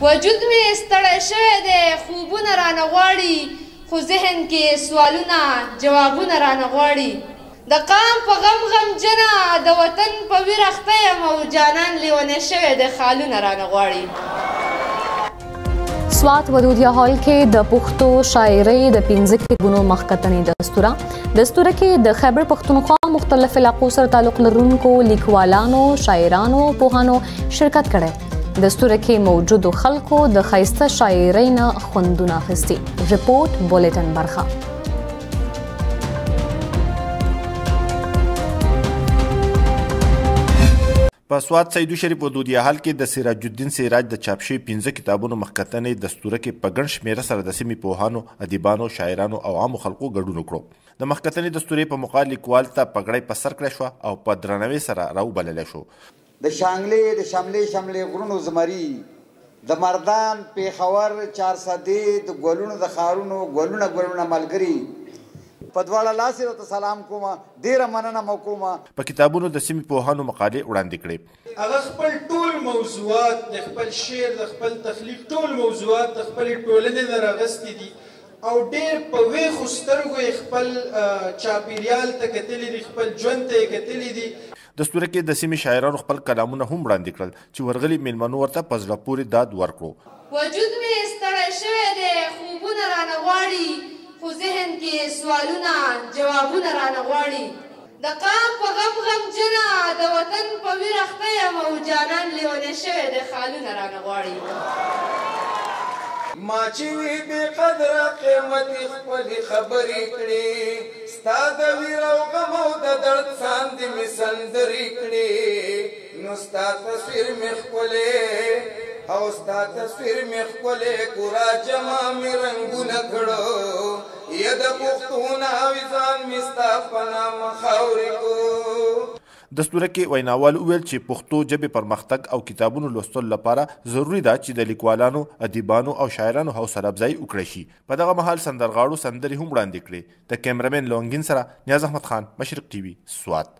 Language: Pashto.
وجود مې ستړی شوی دی، خوبونه رانه غواړي، خو ذهن کې سوالونه جوابونه رانه غواړي. د قام په غم غمجنه د وطن په ویر اخته یم او جانان لیونی شوی دی، خالونه رانه غواړي. سوات ودودیہ هال کې د پښتو شاعرۍ د 15 کتابونو مخکتنې دستوره کې د خیبر پښتونخوا مختلف علاقو سره تعلق لرونکو لیکوالانو، شاعرانو او پوهانو شرکت کړی. دستوره کې موجودو خلکو د ښایسته شاعرۍ نه خوندونه اخیستي. رپورټ بولټن برخه. په سوات سیدو شریف ودودیہ هال کې د سراجدین سراج د چاپ شوي 15 کتابونو مخکتنې دستوره کې په ګڼ شمېره سره د سیمې پوهانو، ادیبانو، شاعرانو او عامو خلکو ګډون وکړو. د مخکتنې دستورې په موقع لیکوال ته پګړۍ په سر کړی شوه او په درناوي سره راوبللی شو. د شانګلې د شملې غرونو زمري، د مردان پیښور چارسدې د ګلونو د ښارونو ګلونه ملګري، په دواړه لاس یې ورته سلام کومه، ډېره مننه مو کومه. په کتابونو د سیمې پوهانو مقالې وړاندې کړې. هغه خپل ټول موضوعات د خپل شعر د خپل تخلیق ټول موضوعات د خپلې ټولنې نه راغستې دي او ډېر په ویښو سترګو یې خپل چاپېریال ته کتلي دي، خپل ژوند ته یې کتلي دي. دستوره کې د سیمې شاعرانو خپل کلامونه هم وړاندې کړل چې ورغلي میلمنو ورته په زړه پورې داد ورکړو. وجود مې ستړی شوی دی، خوبونه رانه غواړي، خو ذهن کې سوالونه جوابونه رانه غواړي. د قام په غم غمجنه د وطن په ویر اخته یم او جانان لیونی شوی دی، خالونه رانه غواړي. ما چې وي بې قدره قیمتي خپلې خبرې کړې، ستا د ویر او غم او د درد ساندې مې سندرې کړې، نو ستا تصویر مې ښکلې او ستا تصویر مې ښکلې، کورا جما مې رنګونه کړو، یا د پښتون اویزان مې ستا په نامه خاورې کو. دستوره کې ویناوال وویل چې پښتو ژبې پرمختګ او کتابونو لوستلو لپاره ضروري ده چې د لیکوالانو، ادیبانو او شاعرانو حوصله افزایي وکړی شي. په دغه مهال سندرغاړو سندرې هم وړاندې کړې. د کیمرامین لونګین سره نیاز احمد خان، مشرق ټي وي، سوات.